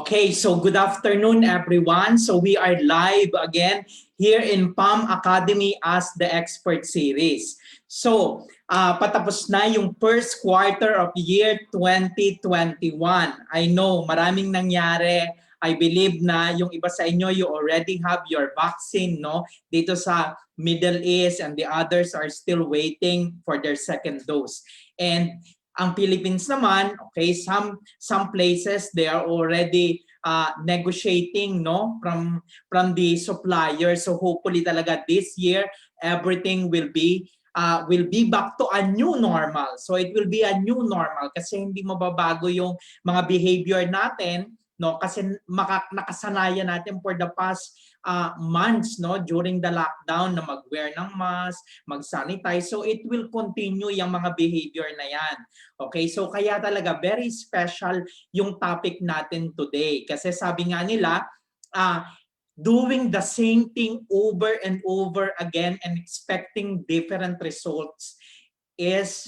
Okay, so good afternoon everyone. So we are live again here in PAM Academy as the Expert Series. So patapos na yung first quarter of year 2021. I know maraming nangyari. I believe na yung iba sa inyo, you already have your vaccine, no? Dito sa Middle East and the others are still waiting for their second dose. And ang Philippines naman, okay, some places they are already negotiating, no, from the supplier. So hopefully talaga this year everything will be back to a new normal. So it will be a new normal kasi hindi mababago yung mga behavior natin, no, kasi nakasanayan natin for the past months, no, during the lockdown na mag-wear ng mask, mag-sanitize. So it will continue yung mga behavior na yan. Okay, so kaya talaga very special yung topic natin today. Kasi sabi nga nila, doing the same thing over and over again and expecting different results is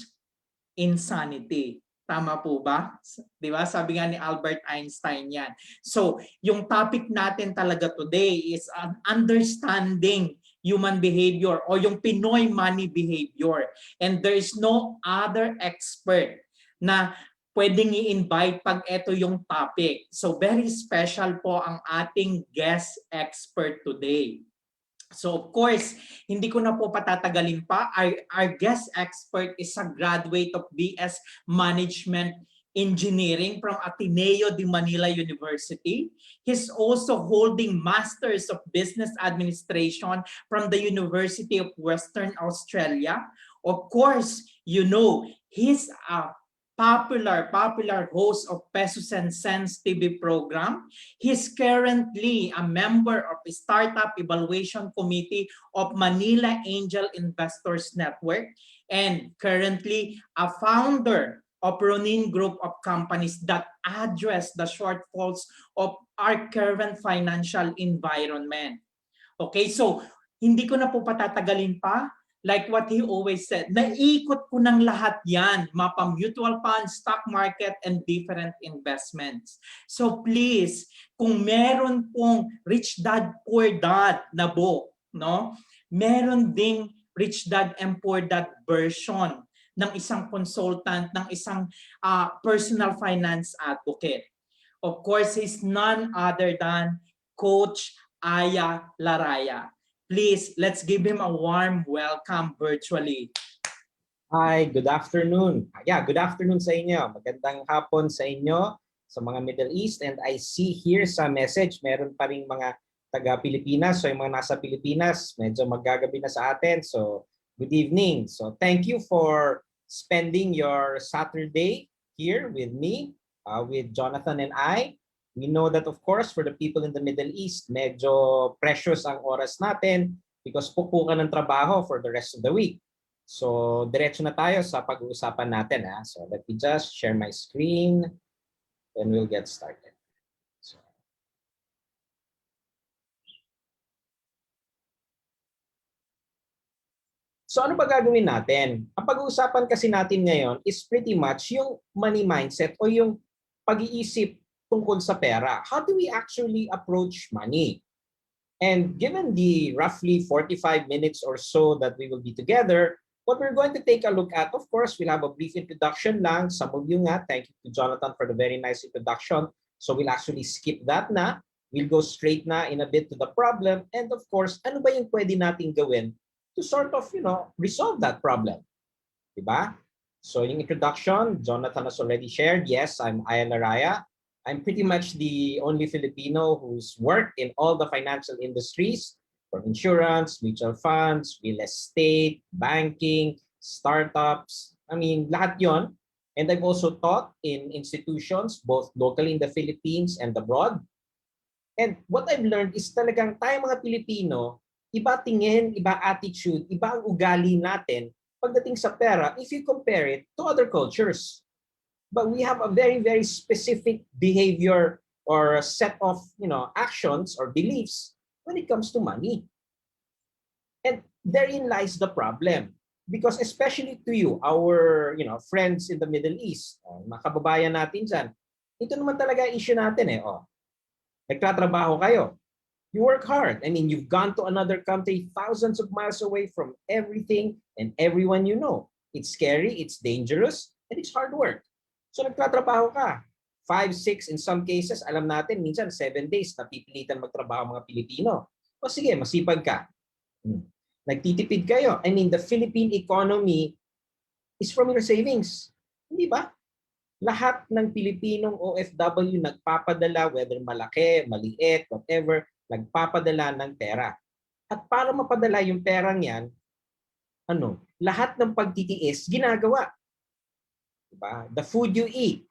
insanity. Tama po ba? Di ba? Sabi nga ni Albert Einstein yan. So, yung topic natin talaga today is understanding human behavior o yung Pinoy money behavior. And there is no other expert na pwedeng i-invite pag ito yung topic. So, very special po ang ating guest expert today. So of course, hindi ko na po patatagalin pa. Our guest expert is a graduate of BS Management Engineering from Ateneo de Manila University. He's also holding Masters of Business Administration from the University of Western Australia. Of course, you know, he's a popular host of Pesos and Cents TV program. He's currently a member of the Startup Evaluation Committee of Manila Angel Investors Network and currently a founder of Ronin Group of companies that address the shortfalls of our current financial environment. Okay, so hindi ko na po patatagalin pa. Like what he always said, naikot ko ng lahat yan, mapa mutual funds, stock market, and different investments. So please, kung meron pong Rich Dad, Poor Dad na book, no? Meron ding Rich Dad and Poor Dad version ng isang consultant, ng isang personal finance advocate. Of course, he's none other than Coach Aya Laraya. Please, let's give him a warm welcome virtually. Hi, good afternoon. Yeah, good afternoon sa inyo. Magandang hapon sa inyo sa mga Middle East. And I see here sa message, meron pa rin mga taga-Pilipinas. So yung mga nasa Pilipinas, medyo magagabi na sa atin. So good evening. So thank you for spending your Saturday here with me, with Jonathan and I. We know that, of course, for the people in the Middle East, medyo precious ang oras natin because pupukan ng trabaho for the rest of the week. So, diretso na tayo sa pag-uusapan natin. So, let me just share my screen and we'll get started. So, ano ba gagawin natin? Ang pag-uusapan kasi natin ngayon is pretty much yung money mindset o yung pag-iisip tungkol sa pera. How do we actually approach money? And given the roughly 45 minutes or so that we will be together, what we're going to take a look at, of course, we'll have a brief introduction lang. Some of you nga, thank you to Jonathan for the very nice introduction. So we'll actually skip that na. We'll go straight na in a bit to the problem. And of course, ano ba yung pwede nating gawin to sort of, resolve that problem? Diba? So yung introduction, Jonathan has already shared. Yes, I'm Aya Laraya. I'm pretty much the only Filipino who's worked in all the financial industries, from insurance, mutual funds, real estate, banking, startups. I mean, lahat yon. And I've also taught in institutions, both locally in the Philippines and abroad. And what I've learned is talagang tayo mga Pilipino, iba tingin, iba attitude, iba ang ugali natin pagdating sa pera if you compare it to other cultures. But we have a very, very specific behavior or a set of, actions or beliefs when it comes to money. And therein lies the problem. Because especially to you, our, friends in the Middle East, mga kababayan natin dyan, ito naman talaga issue natin . Nagtatrabaho kayo. You work hard. I mean, you've gone to another country thousands of miles away from everything and everyone you know. It's scary, it's dangerous, and it's hard work. So nagtatrabaho ka. 5, 6, in some cases, alam natin, minsan 7 days na pipilitan magtrabaho mga Pilipino. O sige, masipag ka. Nagtitipid kayo. I mean, the Philippine economy is from your savings. Hindi ba? Lahat ng Pilipinong OFW nagpapadala, whether malaki, maliit, whatever, nagpapadala ng pera. At para mapadala yung perang yan, lahat ng pagtitiis ginagawa. Diba? The food you eat,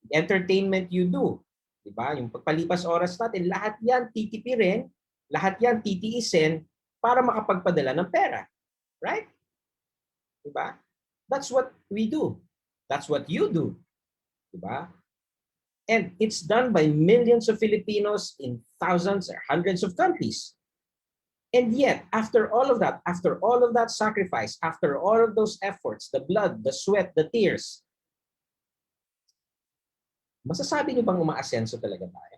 the entertainment you do, diba? Yung pagpalipas oras natin, lahat yan titipirin, lahat yan titiisin para makapagpadala ng pera. Right? Diba? That's what we do. That's what you do. Diba? And it's done by millions of Filipinos in thousands or hundreds of countries. And yet, after all of that sacrifice, after all of those efforts, the blood, the sweat, the tears, masasabi niyo bang umaasenso talaga tayo?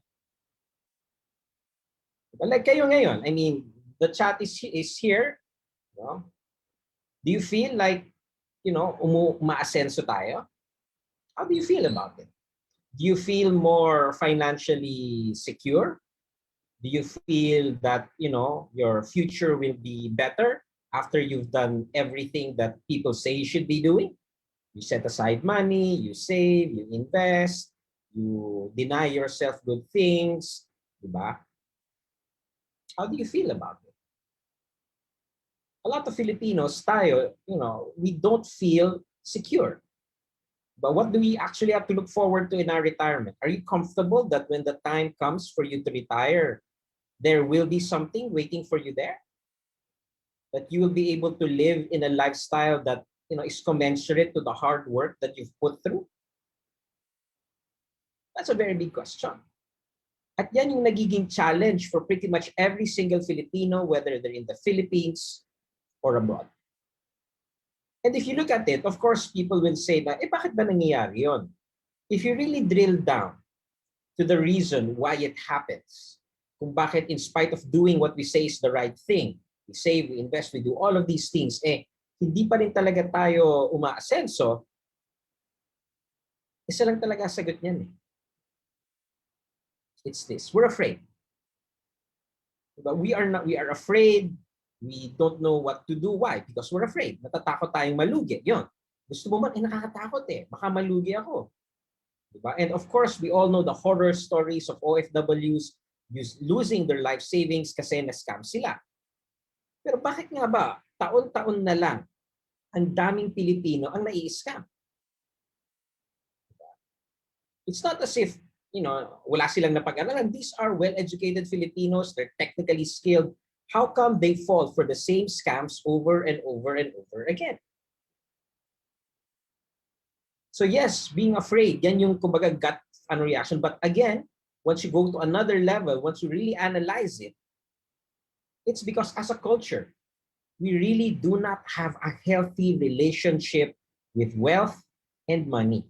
Like kayo ngayon, I mean, the chat is here. You know? Do you feel like, umaasenso tayo? How do you feel about it? Do you feel more financially secure? Do you feel that, your future will be better after you've done everything that people say you should be doing? You set aside money, you save, you invest, you deny yourself good things, diba? How do you feel about it? A lot of Filipinos, tayo, we don't feel secure. But what do we actually have to look forward to in our retirement? Are you comfortable that when the time comes for you to retire, there will be something waiting for you there? That you will be able to live in a lifestyle that is commensurate to the hard work that you've put through? That's a very big question. At yan yung nagiging challenge for pretty much every single Filipino, whether they're in the Philippines or abroad. And if you look at it, of course, people will say na, bakit ba nangyayari yun? If you really drill down to the reason why it happens, kung bakit in spite of doing what we say is the right thing, we save, we invest, we do all of these things, hindi pa rin talaga tayo umaasenso, isa lang talaga sagot niyan. It's this. We're afraid. But we are afraid. We don't know what to do. Why? Because we're afraid. Natatakot tayong malugi. Yun. Gusto mo man, nakakatakot baka malugi ako. Diba? And of course, we all know the horror stories of OFWs losing their life savings kasi na-scam sila. Pero bakit nga ba, taon-taon na lang, ang daming Pilipino ang nai-scam? It's not as if, wala silang napag-aralan. These are well-educated Filipinos. They're technically skilled. How come they fall for the same scams over and over and over again? So yes, being afraid, yan yung kumbaga gut reaction. But again, once you go to another level, once you really analyze it, it's because as a culture, we really do not have a healthy relationship with wealth and money.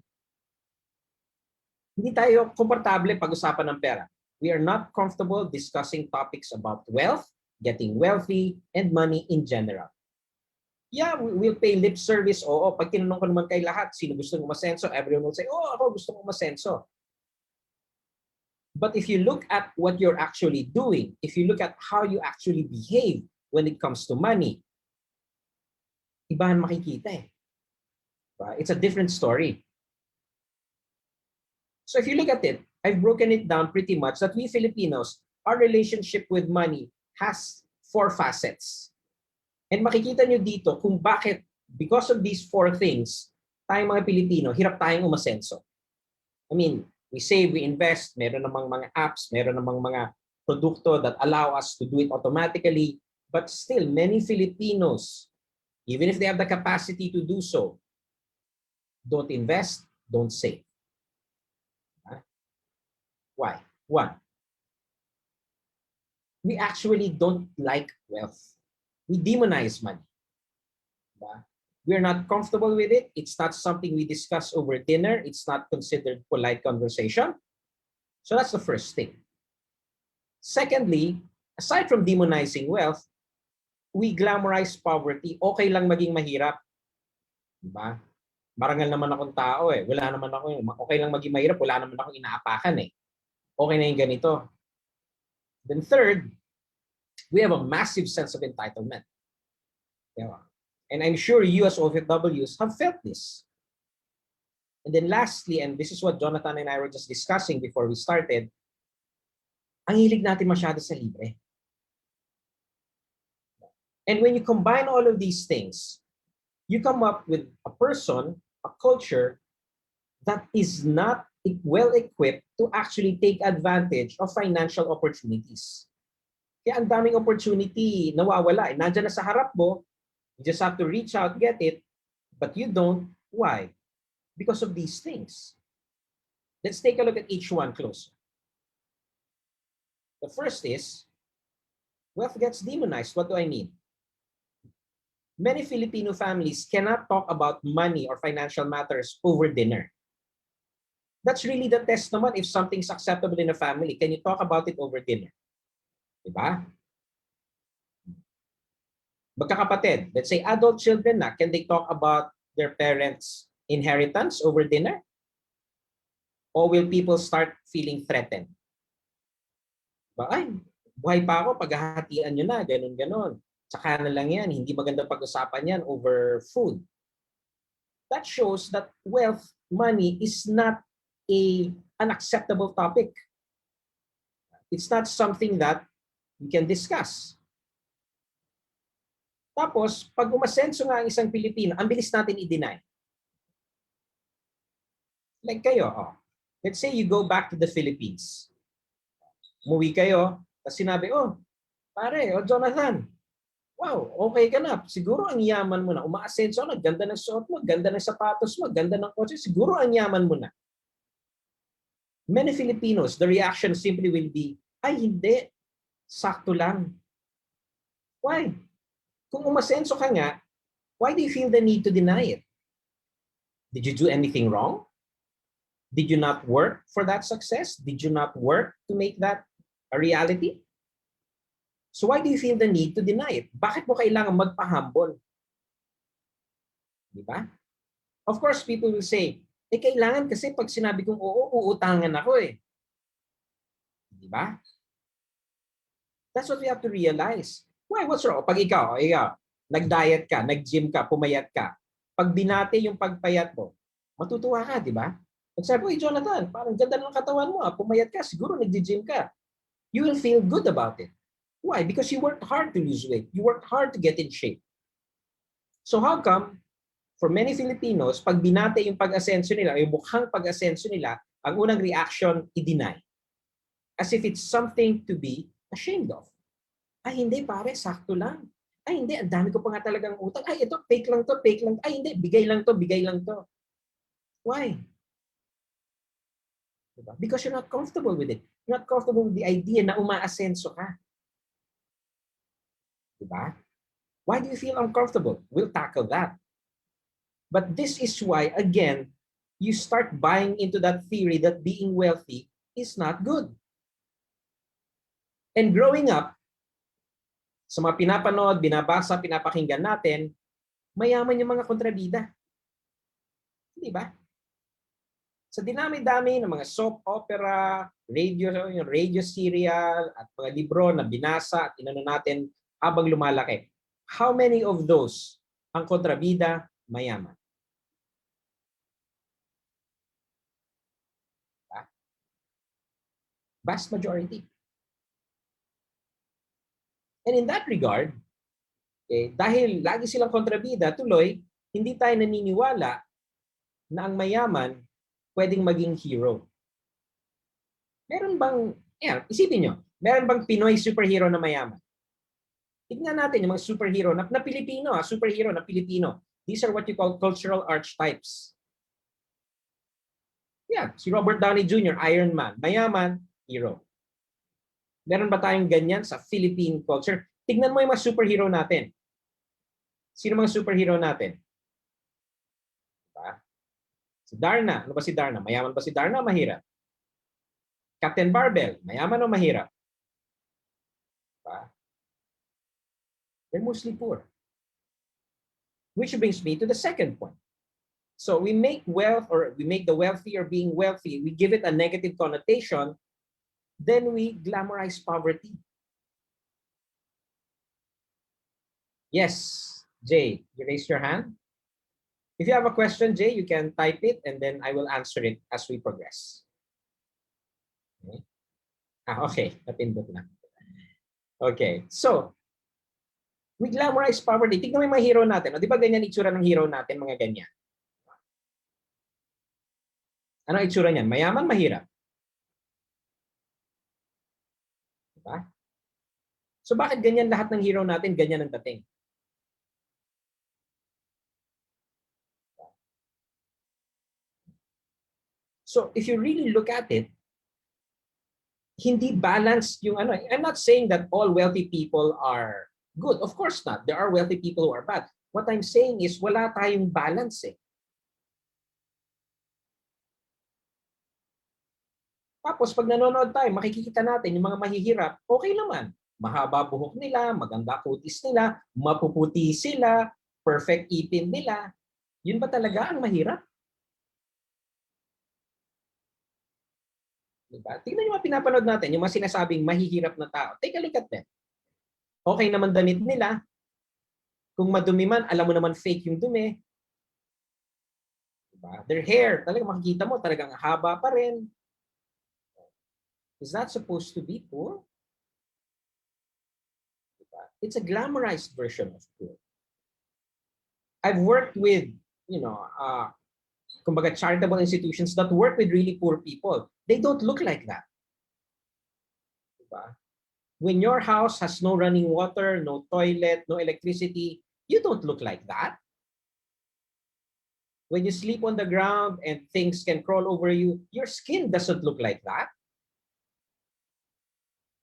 Hindi tayo komportable pag-usapan ng pera. We are not comfortable discussing topics about wealth, getting wealthy, and money in general. Yeah, we'll pay lip service. Oo, pag tinanong ko naman kay lahat, sino gusto mong masenso? Everyone will say, ako gusto mong masenso. But if you look at what you're actually doing, if you look at how you actually behave when it comes to money, ibahan makikita . It's a different story. So if you look at it, I've broken it down pretty much that we Filipinos, our relationship with money has 4 facets. And makikita nyo dito kung bakit, because of these 4 things, tayong mga Pilipino, hirap tayong umasenso. I mean, we save, we invest, meron namang mga apps, meron namang mga produkto that allow us to do it automatically. But still, many Filipinos, even if they have the capacity to do so, don't invest, don't save. Why? 1, we actually don't like wealth. We demonize money. We're not comfortable with it. It's not something we discuss over dinner. It's not considered polite conversation. So that's the first thing. Secondly, aside from demonizing wealth, we glamorize poverty. Okay lang maging mahirap. Diba? Marangal naman akong tao eh. Wala naman ako. Okay lang maging mahirap. Wala naman akong inaapakan eh. Okay na yung ganito. Then third, we have a massive sense of entitlement. Diba? And I'm sure you as OFWs have felt this. And then lastly, and this is what Jonathan and I were just discussing before we started, ang hilig natin masyado sa libre. And when you combine all of these things, you come up with a person, a culture that is not well equipped to actually take advantage of financial opportunities. Kaya ang daming opportunity nawawala. Nandiyan na sa harap mo, you just have to reach out, get it, but you don't. Why? Because of these things. Let's take a look at each one closer. The first is, wealth gets demonized. What do I mean? Many Filipino families cannot talk about money or financial matters over dinner. That's really the test naman if something's acceptable in a family. Can you talk about it over dinner? Diba? Magkakapatid, let's say adult children na, can they talk about their parents' inheritance over dinner? Or will people start feeling threatened? Ba, ay, buhay pa ako, paghahatian nyo na, ganun-ganon. Saka na lang yan, hindi maganda pag-usapan yan over food. That shows that wealth, money, is not an acceptable topic. It's not something that we can discuss. Tapos, pag umasenso nga ang isang Pilipino, ang bilis natin i-deny. Like kayo, let's say you go back to the Philippines. Umuwi kayo, tapos sinabi, pare, Jonathan, wow, okay ka na. Siguro ang yaman mo na. Umaasenso na, ganda ng suot mo, ganda ng sapatos mo, ganda ng kotse. Siguro ang yaman mo na. Many Filipinos, the reaction simply will be, ay hindi, sakto lang. Why? Kung umasenso ka nga, why do you feel the need to deny it? Did you do anything wrong? Did you not work for that success? Did you not work to make that a reality? So why do you feel the need to deny it? Bakit mo kailangan magpahambol? Di ba? Of course, people will say, kailangan kasi pag sinabi kong oo, uutangan ako eh. Di ba? That's what we have to realize. Why? What's wrong? Pag ikaw, nag-diet ka, nag-gym ka, pumayat ka, pag binati yung pagpayat mo, matutuwa ka, di ba? Pag sabi, Jonathan, parang ganda ng katawan mo, pumayat ka, siguro nag-gym ka. You will feel good about it. Why? Because you worked hard to lose weight. You worked hard to get in shape. So how come, for many Filipinos, pag binate yung pag-asenso nila, yung mukhang pag-asenso nila, ang unang reaction, i-deny. As if it's something to be ashamed of. Ay, hindi pare, sakto lang. Ay, hindi, ang dami ko pa nga talagang utang. Ay, ito, fake lang to, fake lang. Ay, hindi, bigay lang to, bigay lang to. Why? Diba? Because you're not comfortable with it. You're not comfortable with the idea na umaasenso ka. Diba? Why do you feel uncomfortable? We'll tackle that. But this is why, again, you start buying into that theory that being wealthy is not good. And growing up, sa mga pinapanood, binabasa, pinapakinggan natin, mayaman yung mga kontrabida. Di ba? Sa dinami-dami ng mga soap opera, yung radio serial, at mga libro na binasa at inano natin habang lumalaki. How many of those ang kontrabida mayaman? Diba? Vast majority. And in that regard, dahil lagi silang kontrabida, tuloy, hindi tayo naniniwala na ang mayaman pwedeng maging hero. Meron bang, isipin nyo, meron bang Pinoy superhero na mayaman? Tignan natin yung mga superhero na Pilipino, superhero na Pilipino. These are what you call cultural archetypes. Yeah, si Robert Downey Jr., Iron Man, mayaman, hero. Meron ba tayong ganyan sa Philippine culture? Tignan mo yung mga superhero natin. Sino mga superhero natin? Diba? Si Darna. Ano ba si Darna? Mayaman ba si Darna o mahirap? Captain Barbell, mayaman o mahirap? Diba? They're mostly poor. Which brings me to the second point. So we make wealth, or we make the wealthy or being wealthy, we give it a negative connotation, then we glamorize poverty. Yes, Jay, you raised your hand. If you have a question, Jay, you can type it and then I will answer it as we progress. Okay, okay. Napindot na. Okay, so, we glamorize poverty. Tignan mo yung mga hero natin. O, di ba ganyan itsura ng hero natin, mga ganyan? Ano itsura niyan? Mayaman, mahirap. Diba? So, bakit ganyan lahat ng hero natin, ganyan ang dating? So, if you really look at it, hindi balanced yung ano. I'm not saying that all wealthy people are good. Of course not. There are wealthy people who are bad. What I'm saying is wala tayong balance eh. Tapos pag nanonood tayo, makikita natin yung mga mahihirap, okay naman. Mahaba buhok nila, maganda kutis nila, mapuputi sila, perfect ipin nila. Yun ba talaga ang mahirap? Diba? Tingnan yung mga pinapanood natin, yung mga sinasabing mahihirap na tao. Take a look at them. Okay naman damit nila. Kung madumi man, alam mo naman fake yung dumi. Diba? Their hair, talaga makikita mo, talagang haba pa rin. Is that supposed to be poor? Diba? It's a glamorized version of poor. I've worked with, kumbaga charitable institutions that work with really poor people. They don't look like that. Diba? When your house has no running water, no toilet, no electricity, you don't look like that. When you sleep on the ground and things can crawl over you, your skin doesn't look like that.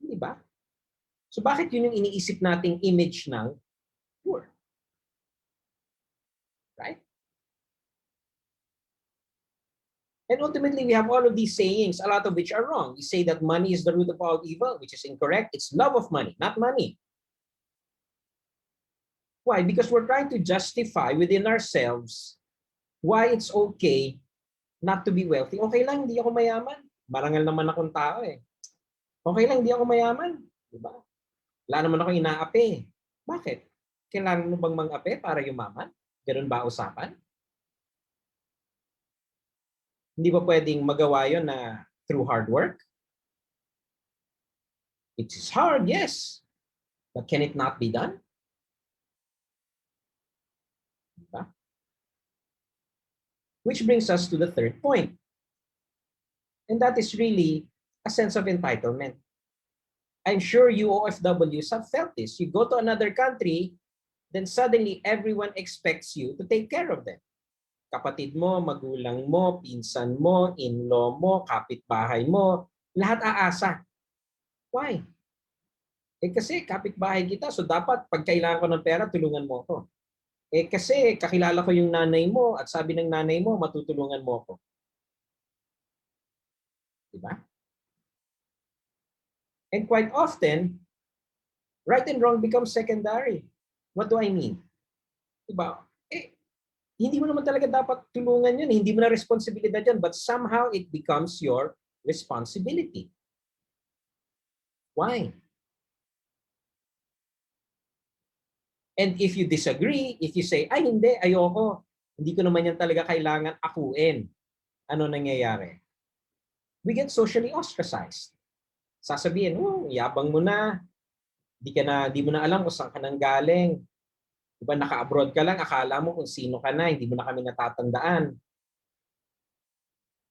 Diba? So bakit yun yung iniisip nating image ng poor? Right? And ultimately, we have all of these sayings, a lot of which are wrong. We say that money is the root of all evil, which is incorrect. It's love of money, not money. Why? Because we're trying to justify within ourselves why it's okay not to be wealthy. Okay lang, hindi ako mayaman. Marangal naman akong tao eh. Okay lang, hindi ako mayaman. Diba? Wala naman akong inaapi. Bakit? Kailangan mo bang mang-api para yumaman? Ganun ba usapan? Hindi ba pwedeng magawa yun na through hard work? It is hard, yes. But can it not be done? Diba? Which brings us to the third point. And that is really a sense of entitlement. I'm sure you OFWs have felt this. You go to another country, then suddenly everyone expects you to take care of them. Kapatid mo, magulang mo, pinsan mo, in-law mo, kapitbahay mo, lahat aasa. Why? Kasi kapitbahay kita, so dapat pag kailangan ko ng pera, tulungan mo ako. Kasi kakilala ko yung nanay mo at sabi ng nanay mo, matutulungan mo ako. Diba? And quite often, right and wrong becomes secondary. What do I mean? Diba? Hindi mo naman talaga dapat tulungan yun. Hindi mo na responsibilidad yan. But somehow it becomes your responsibility. Why? And if you disagree, if you say, ay hindi, ayoko. Hindi ko naman yan talaga kailangan akuin. Ano nangyayari? We get socially ostracized. Sasabihin, yabang mo na. Di mo na alam kung saan ka nang galing. Diba, naka-abroad ka lang, akala mo kung sino ka na, hindi mo na kami natatandaan.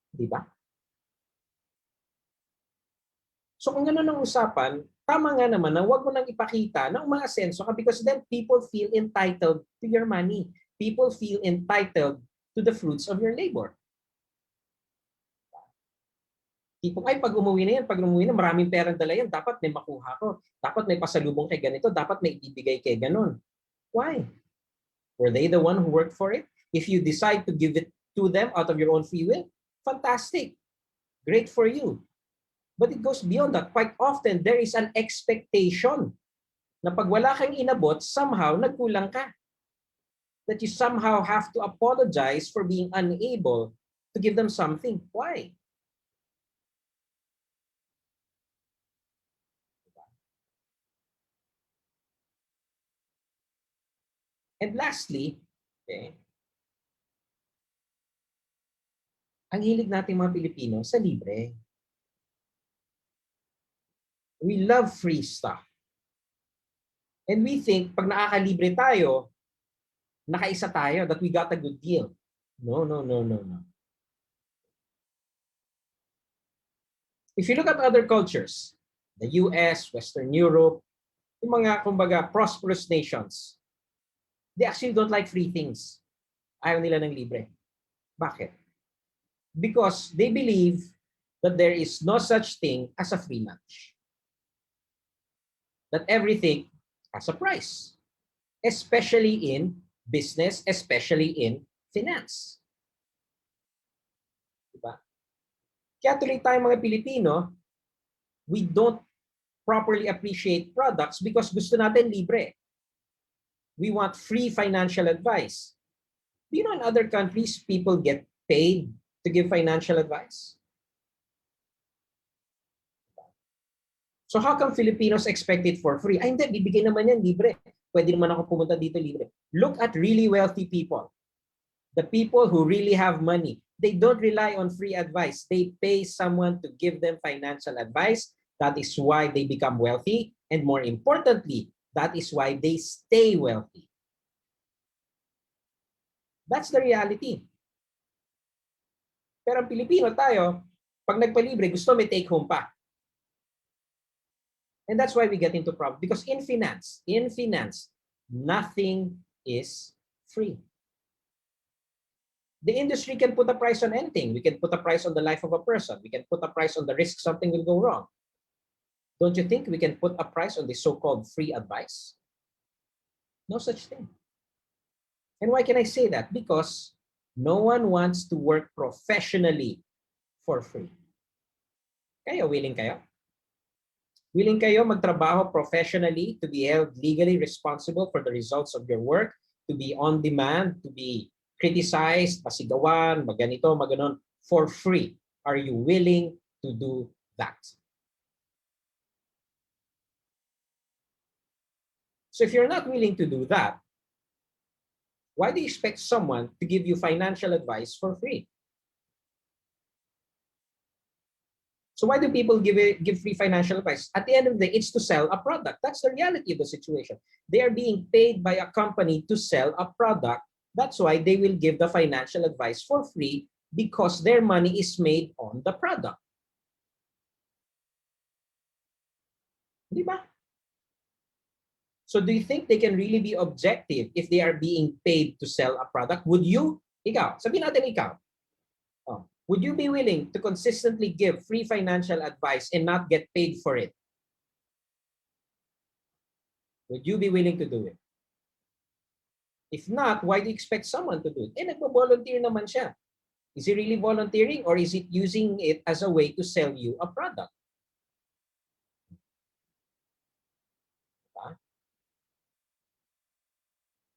Diba? So kung gano'n ang usapan, tama nga naman na huwag mo nang ipakita na umaasenso ka because then people feel entitled to your money. People feel entitled to the fruits of your labor. Tipong, ay, pag umuwi na, maraming perang dala yan, dapat may makuha ko. Dapat may pasalubong kay ganito, dapat may ibibigay kay ganon. Why? Were they the one who worked for it? If you decide to give it to them out of your own free will, fantastic. Great for you. But it goes beyond that. Quite often, there is an expectation na pag wala kang inabot, somehow nagkulang ka. That you somehow have to apologize for being unable to give them something. Why? And lastly, okay, ang hilig nating mga Pilipino sa libre. We love free stuff. And we think, pag nakakalibre tayo, nakaisa tayo, that we got a good deal. No, no, no, no, no. If you look at other cultures, the US, Western Europe, yung mga, kumbaga, prosperous nations, they actually don't like free things. Ayaw nila ng libre. Bakit? Because they believe that there is no such thing as a free lunch. That everything has a price. Especially in business, especially in finance. Diba? Kaya tuloy tayo mga Pilipino, we don't properly appreciate products because gusto natin libre. We want free financial advice. Do you know in other countries, people get paid to give financial advice? So how come Filipinos expect it for free? Ay hindi, bibigay naman yan libre. Pwede naman ako pumunta dito libre. Look at really wealthy people. The people who really have money. They don't rely on free advice. They pay someone to give them financial advice. That is why they become wealthy. And more importantly, that is why they stay wealthy. That's the reality. Pero ang Pilipino tayo, pag nagpalibre, gusto may take home pa. And that's why we get into problems. Because in finance, nothing is free. The industry can put a price on anything. We can put a price on the life of a person. We can put a price on the risk something will go wrong. Don't you think we can put a price on the so-called free advice? No such thing. And why can I say that? Because no one wants to work professionally for free. Kayo, willing kayo? Willing kayo magtrabaho professionally to be held legally responsible for the results of your work, to be on demand, to be criticized, pasigawan, maganito, maganon, for free? Are you willing to do that? So if you're not willing to do that, why do you expect someone to give you financial advice for free? So why do people give free financial advice? At the end of the day, it's to sell a product. That's the reality of the situation. They are being paid by a company to sell a product. That's why they will give the financial advice for free because their money is made on the product. Di ba? So do you think they can really be objective if they are being paid to sell a product? Would you? Ikaw, sabihin natin ikaw. Oh, would you be willing to consistently give free financial advice and not get paid for it? Would you be willing to do it? If not, why do you expect someone to do it? Eh, nagbo-volunteer naman siya. Is he really volunteering or is it using it as a way to sell you a product? Diba?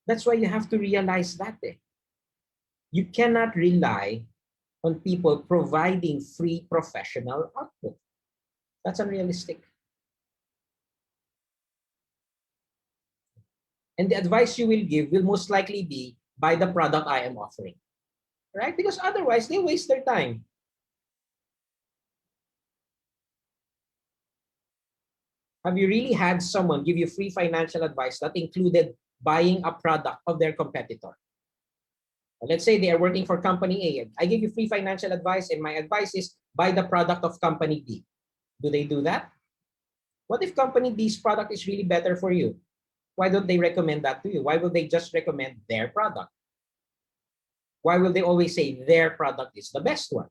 That's why you have to realize that. You cannot rely on people providing free professional output. That's unrealistic. And the advice you will give will most likely be, buy the product I am offering. Right? Because otherwise, they waste their time. Have you really had someone give you free financial advice that included buying a product of their competitor? Let's say they are working for company A. I give you free financial advice and my advice is buy the product of company B. Do they do that? What if company B's product is really better for you? Why don't they recommend that to you? Why will they just recommend their product? Why will they always say their product is the best one?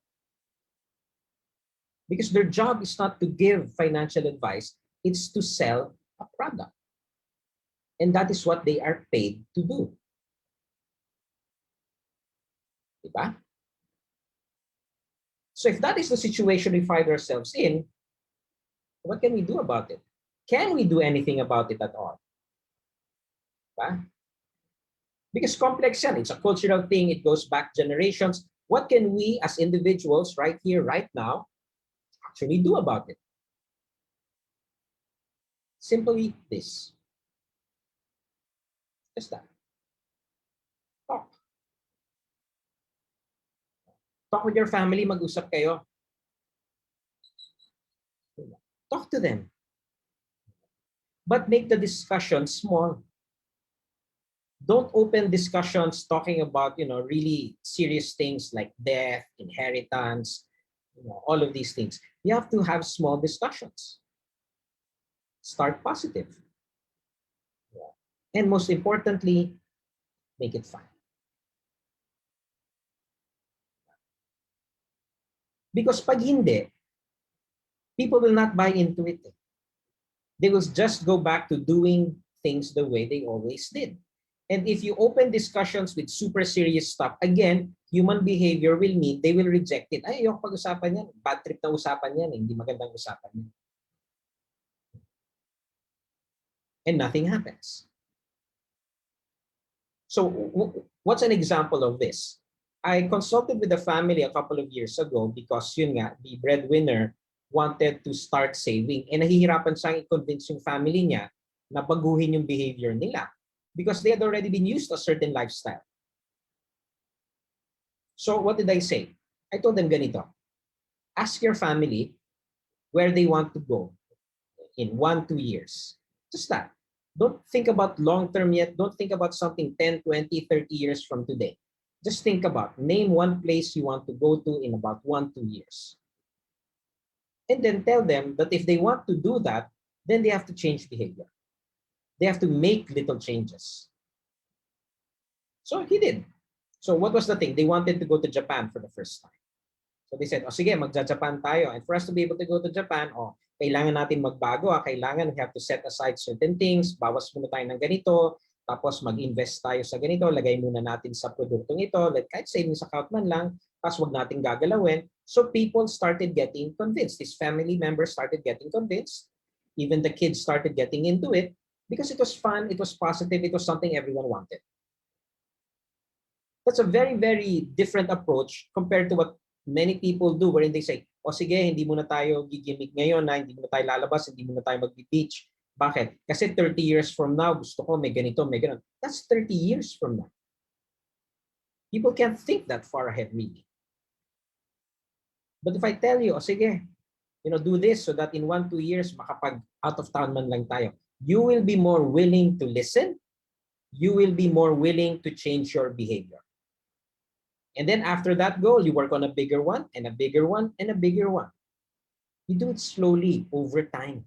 Because their job is not to give financial advice, it's to sell a product. And that is what they are paid to do. Diba? So if that is the situation we find ourselves in, What can we do about it? Can we do anything about it at all? Diba? Because complex yan. It's a cultural thing. It goes back generations. What can we as individuals right here, right now, actually do about it? Simply this. Just that. Talk. Talk with your family. Mag-usap kayo. Talk to them. But make the discussion small. Don't open discussions talking about, really serious things like death, inheritance, all of these things. You have to have small discussions. Start positive. And most importantly, make it fun. Because pag hindi, people will not buy into it. They will just go back to doing things the way they always did. And if you open discussions with super serious stuff, again, human behavior will mean they will reject it. Ay, ayoko pag-usapan yan. Bad trip na usapan yan. Hindi magandang usapan yan. And nothing happens. So what's an example of this? I consulted with the family a couple of years ago because yun nga, the breadwinner wanted to start saving. And nahihirapan siyang i-convince yung family niya na baguhin yung behavior nila because they had already been used to a certain lifestyle. So what did I say? I told them ganito. Ask your family where they want to go in 1-2 years. Just that. Don't think about long-term yet. Don't think about something 10, 20, 30 years from today. Just think about, name one place you want to go to in about 1-2 years. And then tell them that if they want to do that, then they have to change behavior. They have to make little changes. So he did. So what was the thing? They wanted to go to Japan for the first time. So they said, sige, magja-Japan tayo. And for us to be able to go to Japan, kailangan natin magbago. Kailangan we have to set aside certain things. Bawas muna tayo ng ganito. Tapos mag-invest tayo sa ganito. Lagay muna natin sa produktong ito. Kahit savings account man lang. Tapos wag natin gagalawin. So people started getting convinced. These family members started getting convinced. Even the kids started getting into it. Because it was fun, it was positive, it was something everyone wanted. That's a very, very different approach compared to what many people do wherein they say, sige, hindi muna tayo gigimik ngayon na hindi muna tayo lalabas, hindi muna tayo mag-beach. Bakit? Kasi 30 years from now, gusto ko may ganito, may ganun. That's 30 years from now. People can't think that far ahead, really. But if I tell you, sige, do this so that in 1-2 years, makapag out of town man lang tayo, you will be more willing to listen. You will be more willing to change your behavior. And then after that goal, you work on a bigger one, and a bigger one, and a bigger one. You do it slowly over time.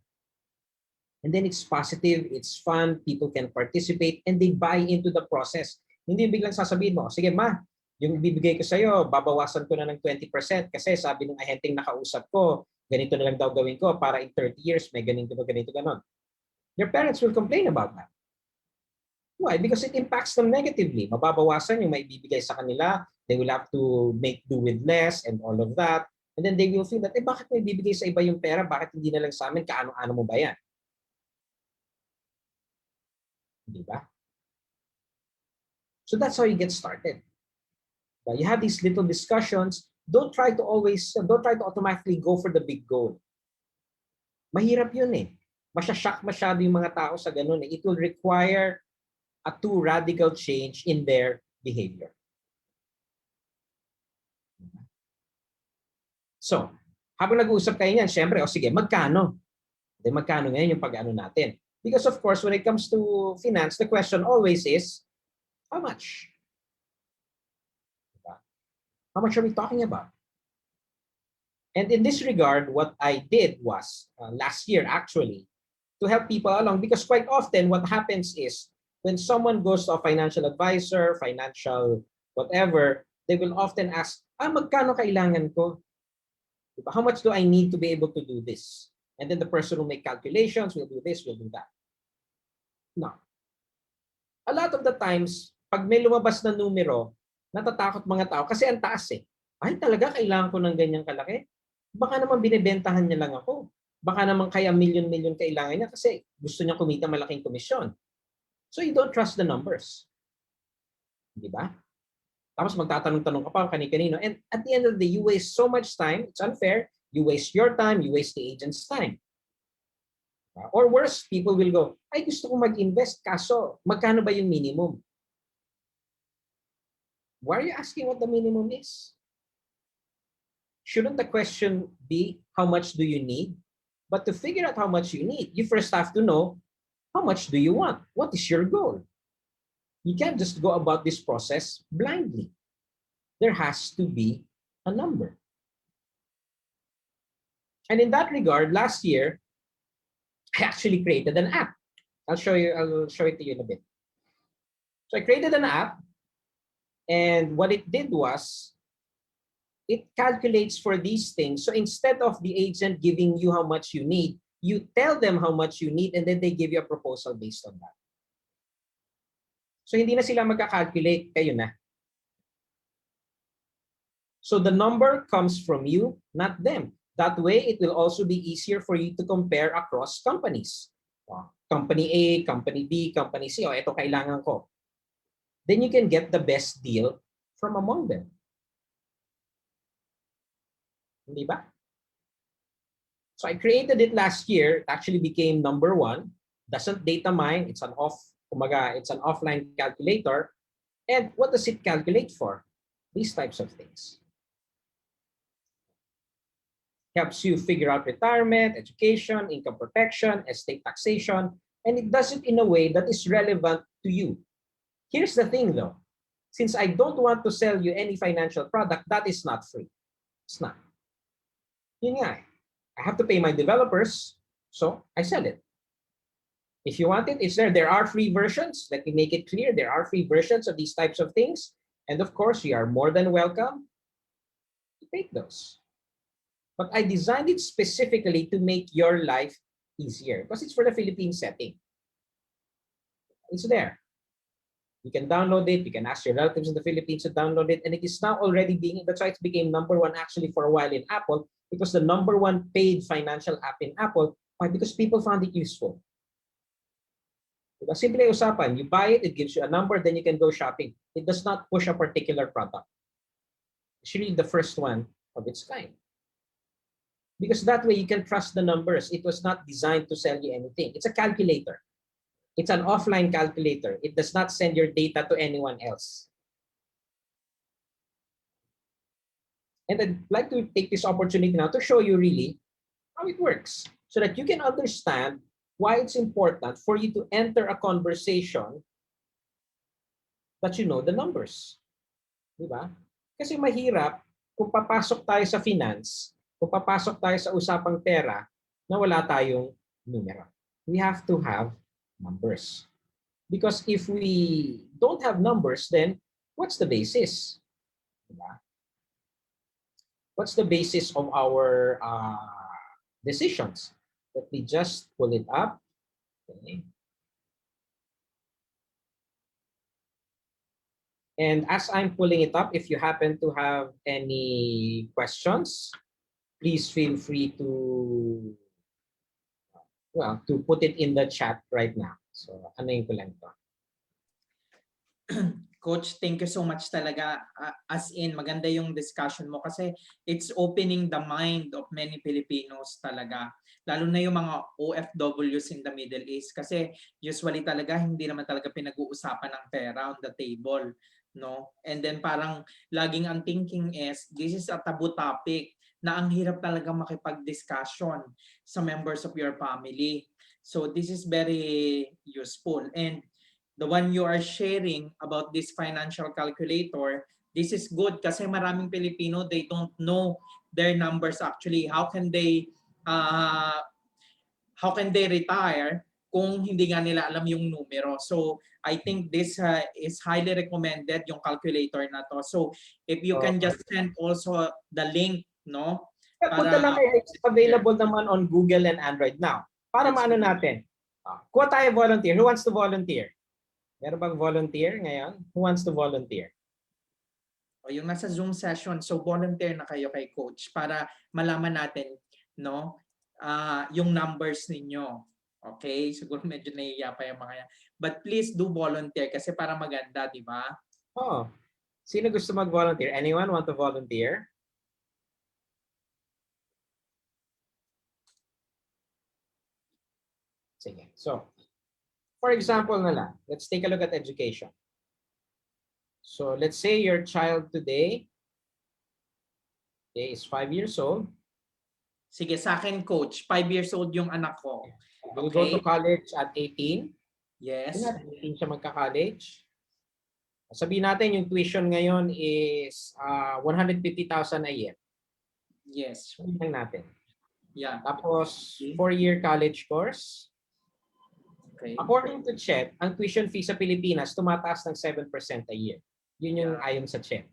And then it's positive, it's fun, people can participate, and they buy into the process. Hindi biglang sasabihin mo, sige ma, yung bibigay ko sa'yo, babawasan ko na ng 20% kasi sabi ng ahenteng nakausap ko, ganito na lang daw gawin ko para in 30 years may ganito, ganon. Your parents will complain about that. Why? Because it impacts them negatively. Mababawasan yung maibibigay sa kanila. They will have to make do with less and all of that. And then they will feel that, bakit may bibigay sa iba yung pera? Bakit hindi na lang sa amin? Kaano-ano mo ba yan? Di ba? So that's how you get started. You have these little discussions. Don't try to automatically go for the big goal. Mahirap yun eh. Masyashock masyado yung mga tao sa ganun eh. It will require a too radical change in their behavior. So, habang nag-uusap kayo niyan, syempre, sige, magkano? Magkano ngayon yung pag-ano natin? Because of course, when it comes to finance, the question always is, how much? How much are we talking about? And in this regard, what I did was, last year actually, to help people along, because quite often what happens is, when someone goes to a financial advisor, financial whatever, they will often ask, magkano kailangan ko? How much do I need to be able to do this? And then the person will make calculations, will do this, will do that. No. A lot of the times, pag may lumabas na numero, natatakot mga tao kasi ang taas eh. Ay talaga, kailangan ko ng ganyang kalaki? Baka naman binibentahan niya lang ako. Baka naman kaya million-million kailangan niya kasi gusto niya kumita malaking komisyon. So you don't trust the numbers. Di ba? Tapos magtatanong-tanong ka pa kani-kanino. And at the end of the day, you waste so much time. It's unfair. You waste your time. You waste the agent's time. Or worse, people will go, ay gusto ko mag-invest, kaso magkano ba yung minimum? Why are you asking what the minimum is? Shouldn't the question be, how much do you need? But to figure out how much you need, you first have to know, how much do you want? What is your goal? You can't just go about this process blindly. There has to be a number. And in that regard, last year, I actually created an app. I'll show it to you in a bit. So I created an app, and what it did was, it calculates for these things. So instead of the agent giving you how much you need, you tell them how much you need, and then they give you a proposal based on that. So hindi na sila magka-calculate, kayo na. So the number comes from you, not them. That way, it will also be easier for you to compare across companies. Company A, Company B, Company C, ito kailangan ko. Then you can get the best deal from among them. Hindi ba? So I created it last year. It actually became number 1. Doesn't data mine. It's an offline calculator. And what does it calculate for? These types of things. Helps you figure out retirement, education, income protection, estate taxation, and it does it in a way that is relevant to you. Here's the thing though. Since I don't want to sell you any financial product, that is not free. It's not. Yun nga, I have to pay my developers, so I sell it. If you want it, it's there. There are free versions. Let me make it clear. There are free versions of these types of things. And of course, you are more than welcome to take those. But I designed it specifically to make your life easier because it's for the Philippine setting. It's there. You can download it. You can ask your relatives in the Philippines to download it. And it is now already that's why it became number 1 actually for a while in Apple. It was the number 1 paid financial app in Apple. Why? Because people found it useful. Diba? Simple usapan. You buy it, it gives you a number, then you can go shopping. It does not push a particular product. It's really the first one of its kind. Because that way you can trust the numbers. It was not designed to sell you anything. It's a calculator. It's an offline calculator. It does not send your data to anyone else. And I'd like to take this opportunity now to show you really how it works so that you can understand why it's important for you to enter a conversation that you know the numbers. Diba? Kasi mahirap kung papasok tayo sa finance, kung papasok tayo sa usapang pera na wala tayong numero. We have to have numbers. Because if we don't have numbers, then what's the basis? Diba? What's the basis of our decisions? Let me just pull it up. Okay. And as I'm pulling it up, if you happen to have any questions, please feel free to put it in the chat right now. So, anuin ko lang to. Coach, thank you so much talaga. As in, maganda yung discussion mo kasi it's opening the mind of many Filipinos talaga. Lalo na yung mga OFWs in the Middle East kasi usually talaga hindi naman talaga pinag-uusapan ng pera on the table, no? And then parang laging ang thinking is this is a taboo topic na ang hirap talaga makipag-discussion sa members of your family. So this is very useful. And the one you are sharing about this financial calculator, this is good kasi maraming Pilipino, they don't know their numbers actually. How can they retire kung hindi nga nila alam yung numero? So I think this is highly recommended, yung calculator na to. So if you can just send also the link, no? Punta lang kayo, it's available naman on Google and Android now. Para maano natin. Kuha tayo volunteer. Who wants to volunteer? Meron bang volunteer ngayon? Who wants to volunteer? O yung nasa Zoom session, so volunteer na kayo kay Coach para malaman natin, no? yung numbers ninyo. Okay? Siguro medyo nahihiya pa yung mga yan. But please do volunteer kasi para maganda, di ba? Oh, sino gusto mag-volunteer? Anyone want to volunteer? Sige. So, for example na lang, let's take a look at education. So, let's say your child today is 5 years old. Sige, sa akin, coach. 5 years old yung anak ko. Will go to Okay? college at 18. Yes. Tingnan, 18 siya magka-college. Sabihin natin yung tuition ngayon is 150,000 a year. Yes. Sabihin natin. Yeah. Tapos, 4-year college course. Okay. According to CHED, ang tuition fee sa Pilipinas tumataas ng 7% a year. Yun yung ayon sa CHED.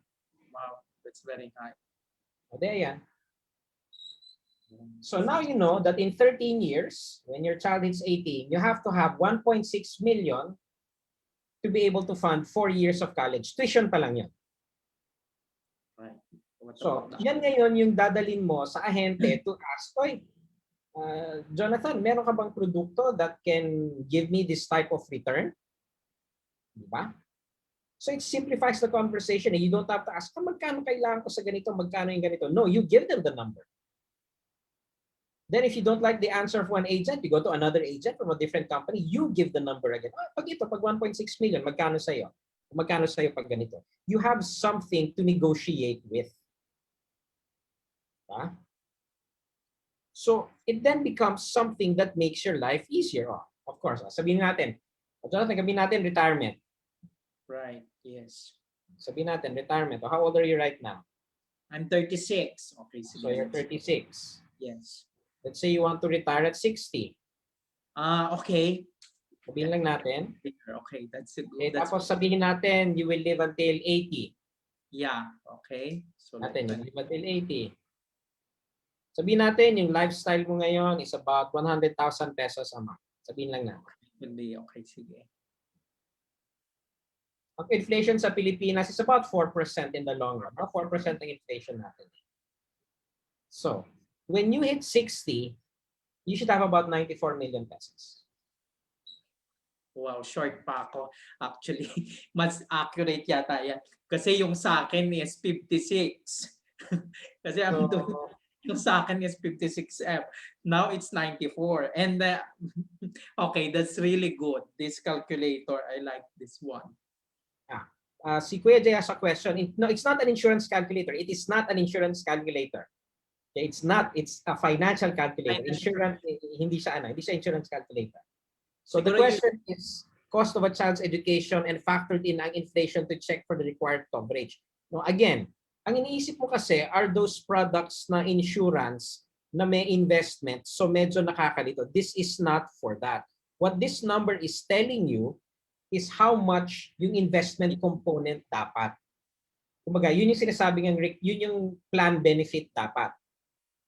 Wow, that's very high. O, yan. So now you know that in 13 years, when your child is 18, you have to have 1.6 million to be able to fund 4 years of college. Tuition pa lang yun. Right. So, yan ngayon yung dadalin mo sa ahente to ask, oy, Jonathan, meron ka bang produkto that can give me this type of return? Diba? So it simplifies the conversation. You don't have to ask, magkano kailangan ko sa ganito, magkano yung ganito. No, you give them the number. Then if you don't like the answer of one agent, you go to another agent from a different company, you give the number again. Pag ito, pag 1.6 million, magkano sa'yo? Magkano sa'yo pag ganito? You have something to negotiate with. So it then becomes something that makes your life easier. Of course, sabihin natin, sabihin natin retirement. Right, yes. Sabihin natin retirement. How old are you right now? I'm 36. Okay, so you're 36. Yes. Let's say you want to retire at 60. Okay. Sabihin lang natin. Okay, that's a good. Tapos sabihin natin, you will live until 80. Yeah, okay. So natin, you live until 80. Sabihin natin, yung lifestyle mo ngayon is about 100,000 pesos a month. Sabihin lang natin. Okay, sige. Ang inflation sa Pilipinas is about 4% in the long run. 4% ang inflation natin. So, when you hit 60, you should have about 94 million pesos. Wow, short pa ako. Actually, mas accurate yata yan. Kasi yung sa akin is 56. Kasi yung sa akin is 56F. Now it's 94. And okay, that's really good. This calculator, I like this one. Si Kuya Jay has a question. No, it's not an insurance calculator. It is not an insurance calculator. Okay, it's not. It's a financial calculator. Insurance, hindi siya insurance calculator. So the question is cost of a child's education and factored in ang inflation to check for the required coverage. Now again, ang iniisip mo kasi are those products na insurance na may investment, so medyo nakakalito. This is not for that. What this number is telling you is how much yung investment component dapat. Kumbaga, yun yung sinasabi ng Rick, yun yung plan benefit dapat.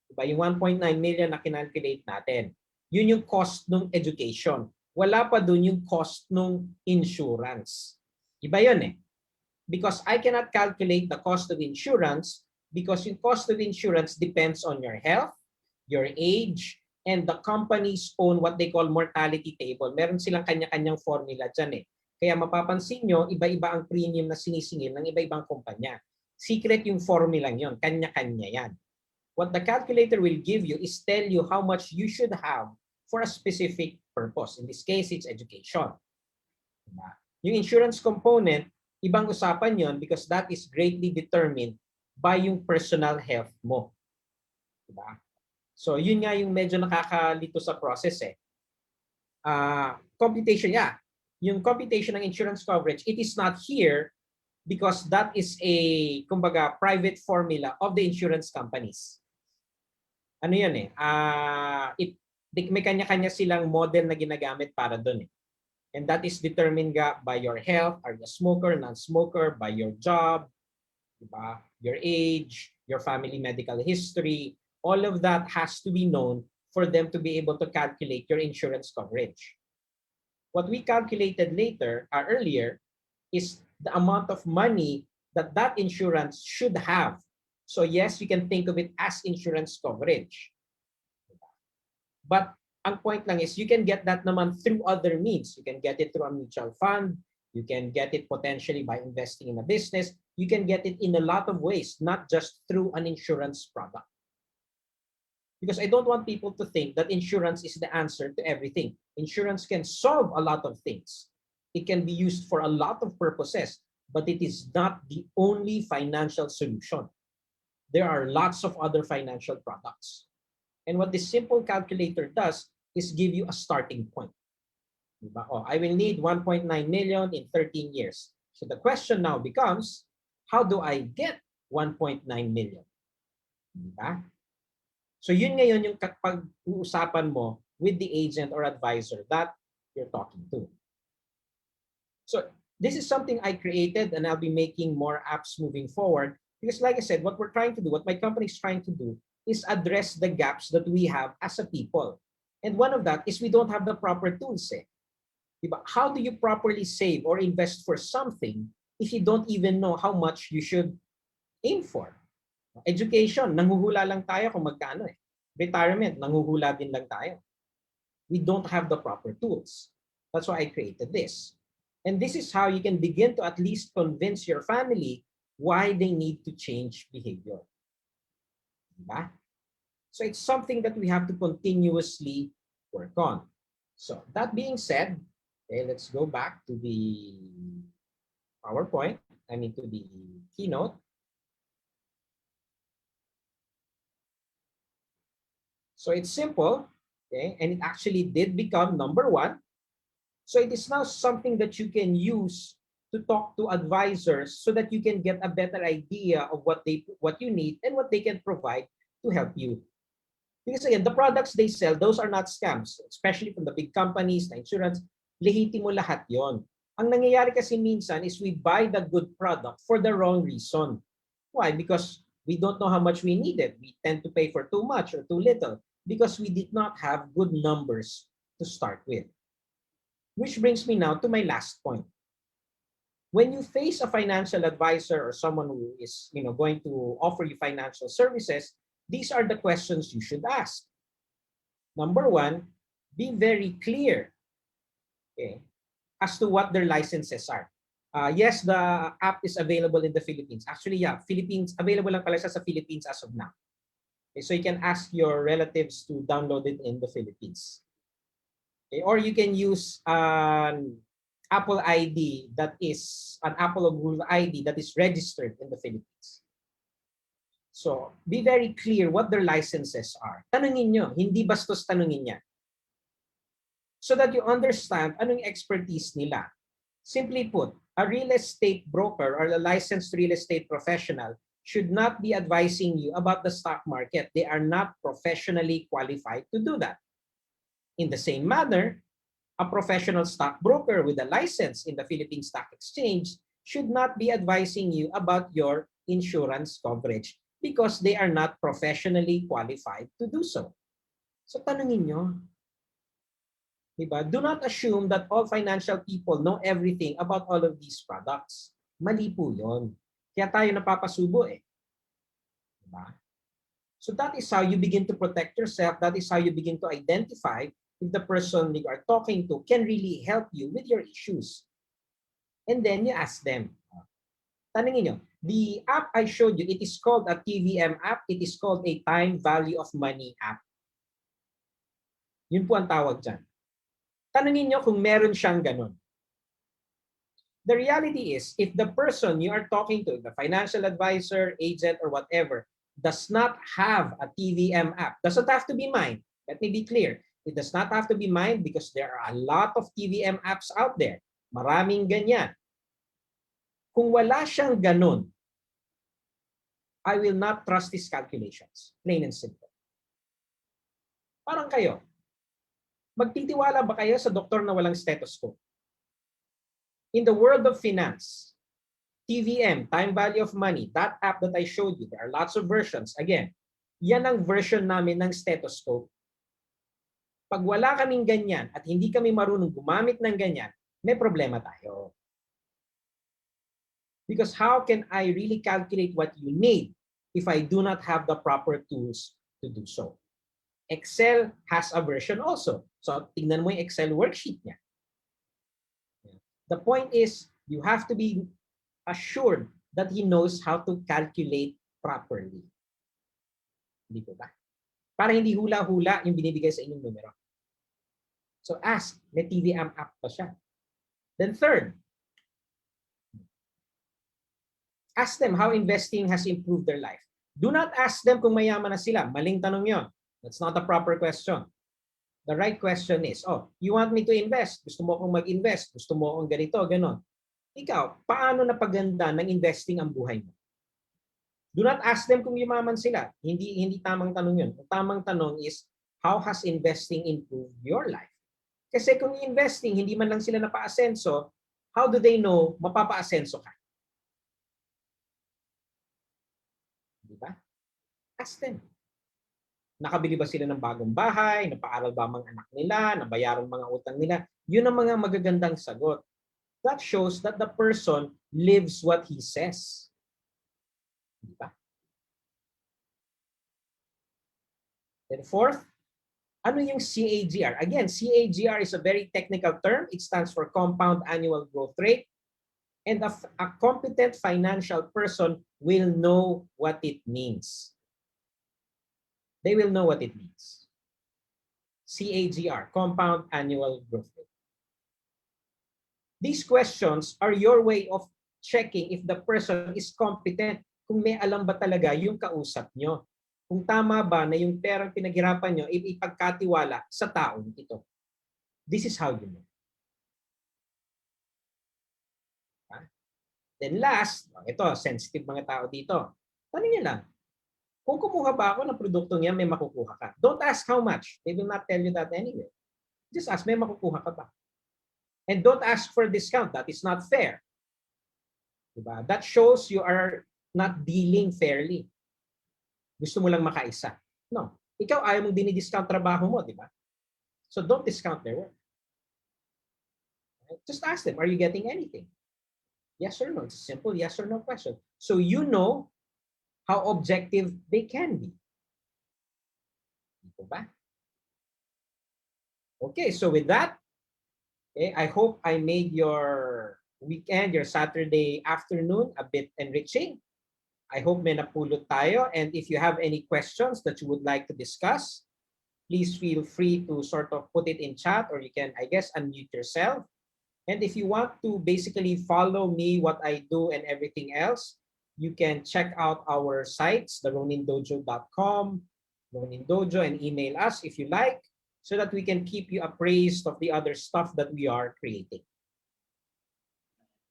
Diba? Yung 1.9 million na kinalculate natin. Yun yung cost ng education. Wala pa dun yung cost ng insurance. Iba yun eh. Because I cannot calculate the cost of insurance because yung cost of insurance depends on your health, your age, and the company's own what they call mortality table. Meron silang kanya-kanyang formula dyan eh. Kaya mapapansin nyo, iba-iba ang premium na sinisingil ng iba-ibang kumpanya. Secret yung formula yon, kanya-kanya yan. What the calculator will give you is tell you how much you should have for a specific purpose. In this case, it's education. Diba? Yung insurance component, ibang usapan yon because that is greatly determined by yung personal health mo. Diba? So, yun nga yung medyo nakakalito sa process eh. Computation, yeah. Yung computation ng insurance coverage, it is not here because that is a, kumbaga, private formula of the insurance companies. Ano yun eh? May kanya-kanya silang model na ginagamit para dun eh. And that is determined by your health, are you a smoker, non-smoker, by your job, diba? Your age, your family medical history, all of that has to be known for them to be able to calculate your insurance coverage. What we calculated earlier, is the amount of money that that insurance should have. So yes, you can think of it as insurance coverage. But ang point lang is you can get that naman through other means. You can get it through a mutual fund. You can get it potentially by investing in a business. You can get it in a lot of ways, not just through an insurance product. Because I don't want people to think that insurance is the answer to everything. Insurance can solve a lot of things. It can be used for a lot of purposes, but it is not the only financial solution. There are lots of other financial products. And what this simple calculator does is give you a starting point. Diba? Oh, I will need 1.9 million in 13 years. So the question now becomes, how do I get 1.9 million? Diba? So yun ngayon yung pag-uusapan mo with the agent or advisor that you're talking to. So this is something I created, and I'll be making more apps moving forward because like I said, what we're trying to do, what my company is trying to do is address the gaps that we have as a people. And one of that is we don't have the proper tools. Diba? How do you properly save or invest for something if you don't even know how much you should aim for? Education, nanghuhula lang tayo kung magkano eh. Retirement, nanghuhula din lang tayo. We don't have the proper tools. That's why I created this. And this is how you can begin to at least convince your family why they need to change behavior. Diba? So it's something that we have to continuously work on. So that being said, okay, let's go back to the PowerPoint, to the keynote. So it's simple, okay, and it actually did become number one. So it is now something that you can use to talk to advisors so that you can get a better idea of what you need and what they can provide to help you. Because again, the products they sell, those are not scams, especially from the big companies, the insurance, lehitimo lahat yon. Ang nangyayari kasi minsan is we buy the good product for the wrong reason. Why? Because we don't know how much we needed. We tend to pay for too much or too little because we did not have good numbers to start with. Which brings me now to my last point. When you face a financial advisor or someone who is going to offer you financial services, these are the questions you should ask. Number one, be very clear, okay, as to what their licenses are. Yes, the app is available in the Philippines. Actually, yeah, Philippines, available lang pala siya sa Philippines as of now. Okay, so you can ask your relatives to download it in the Philippines. Okay, or you can use an Apple ID that is an Apple or Google ID that is registered in the Philippines. So, be very clear what their licenses are. Tanungin nyo, hindi bastos tanungin niya. So that you understand anong expertise nila. Simply put, a real estate broker or a licensed real estate professional should not be advising you about the stock market. They are not professionally qualified to do that. In the same manner, a professional stockbroker with a license in the Philippine Stock Exchange should not be advising you about your insurance coverage because they are not professionally qualified to do so. So tanungin nyo. Diba? Do not assume that all financial people know everything about all of these products. Mali po yun. Kaya tayo napapasubo eh. Diba? So that is how you begin to protect yourself. That is how you begin to identify if the person you are talking to can really help you with your issues. And then you ask them. Tanungin nyo, the app I showed you, it is called a TVM app. It is called a time value of money app. Yun po ang tawag dyan. Tanungin nyo kung meron siyang ganun. The reality is, if the person you are talking to, the financial advisor, agent, or whatever, does not have a TVM app, doesn't have to be mine. Let me be clear. It does not have to be mine because there are a lot of TVM apps out there. Maraming ganyan. Kung wala siyang ganun, I will not trust his calculations. Plain and simple. Parang kayo. Magtitiwala ba kayo sa doktor na walang stethoscope? In the world of finance, TVM, time value of money, that app that I showed you, there are lots of versions. Again, yan ang version namin ng stethoscope. Pag wala kaming ganyan at hindi kami marunong gumamit ng ganyan, may problema tayo. Because how can I really calculate what you need if I do not have the proper tools to do so? Excel has a version also. So, tingnan mo yung Excel worksheet niya. The point is, you have to be assured that he knows how to calculate properly. Hindi po ba? Para hindi hula-hula yung binibigay sa inyong numero. So ask, may TVM app pa siya. Then third, ask them how investing has improved their life. Do not ask them kung mayaman na sila. Maling tanong yon. That's not a proper question. The right question is, oh, you want me to invest? Gusto mo akong mag-invest? Gusto mo akong ganito, ganon. Ikaw, paano napaganda ng investing ang buhay mo? Do not ask them kung yumaman sila. Hindi tamang tanong yun. Ang tamang tanong is, how has investing improved your life? Kasi kung investing, hindi man lang sila napaasenso, how do they know mapapaasenso ka? Di ba? Ask them. Nakabili ba sila ng bagong bahay? Napaaral ba ang mga anak nila? Nabayaran mga utang nila? Yun ang mga magagandang sagot. That shows that the person lives what he says. Diba? Then fourth, ano yung CAGR? Again, CAGR is a very technical term. It stands for Compound Annual Growth Rate. And a competent financial person will know what it means. They will know what it means. CAGR, Compound Annual Growth Rate. These questions are your way of checking if the person is competent, kung may alam ba talaga yung kausap nyo. Kung tama ba na yung perang pinaghirapan nyo, ipagkatiwala sa taong ito. This is how you know. Then last, ito, sensitive mga tao dito. Tanong nyo lang, kung kumuha ba ako ng produktong yan, may makukuha ka. Don't ask how much. They will not tell you that anyway. Just ask, may makukuha ka ba? And don't ask for discount. That is not fair. Diba? That shows you are not dealing fairly. Gusto mo lang makaisa. No. Ikaw ayaw mong dinidiscount trabaho mo, di ba? So don't discount their work. Right? Just ask them, are you getting anything? Yes or no? It's a simple yes or no question. So you know how objective they can be. Diba? Okay, so with that, okay, I hope I made your weekend, your Saturday afternoon a bit enriching. I hope may napulot tayo. And if you have any questions that you would like to discuss, please feel free to sort of put it in chat, or you can, I guess, unmute yourself. And if you want to basically follow me, what I do and everything else, you can check out our sites, the ronindojo.com, Ronin Dojo, and email us if you like, so that we can keep you appraised of the other stuff that we are creating.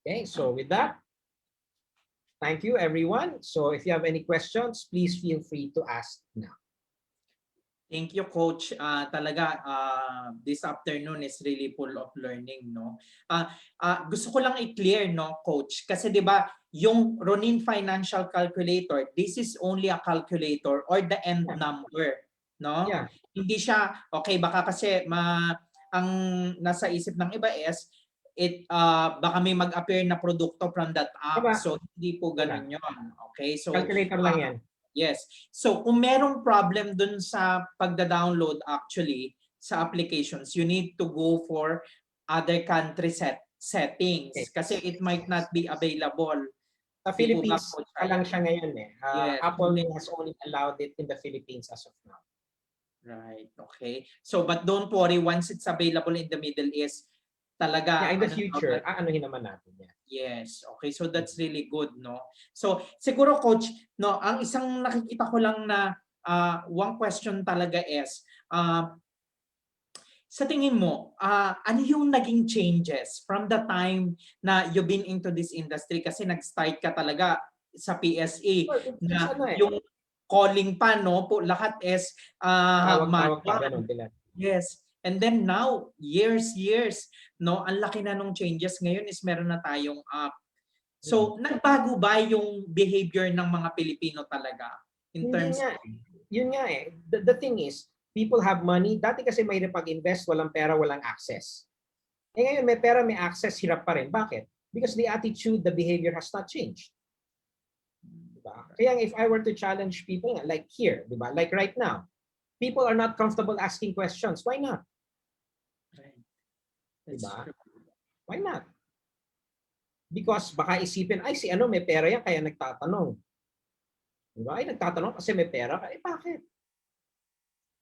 Okay, so with that, thank you, everyone. So if you have any questions, please feel free to ask now. Thank you, Coach. Talaga, this afternoon is really full of learning, no? Gusto ko lang i-clear, no, Coach? Kasi di ba, yung Ronin Financial Calculator, this is only a calculator or the end number, no? Yeah. Hindi siya, okay, baka kasi ang nasa isip ng iba is, baka may mag-appear na produkto from that app. Diba? So, hindi po ganun yun. Okay? So, Calculator lang yan. Yes. So kung merong problem dun sa pagda-download actually sa applications, you need to go for other country settings kasi it might not be available. Sa Philippines pa lang siya ngayon eh. Yes. Apple has only allowed it in the Philippines as of now. Right. Okay. So but don't worry, once it's available in the Middle East, talaga in the future, anuhin naman natin yan. Yes. Okay. So that's really good, no? So siguro, Coach, no, ang isang nakikita ko lang na one question talaga is, sa tingin mo, ano yung naging changes from the time na you've been into this industry? Kasi nag-start ka talaga sa PSA na yung calling pa, no? Lahat is tawag pa, ganun. Yes. And then now, years, no? Ang laki na nung changes. Ngayon is meron na tayong app. So, nagbago ba yung behavior ng mga Pilipino talaga? In terms of... Yun nga eh. The thing is, people have money. Dati kasi may pag-invest, walang pera, walang access. Eh ngayon, may pera, may access, hirap pa rin. Bakit? Because the attitude, the behavior has not changed. Diba? Kaya if I were to challenge people, like here, diba? Like right now, people are not comfortable asking questions. Why not? Right. That's Diba? true. Why not? Because baka isipin, ay si ano may pera yan kaya nagtatanong. Diba? Ay nagtatanong kasi may pera. Eh bakit?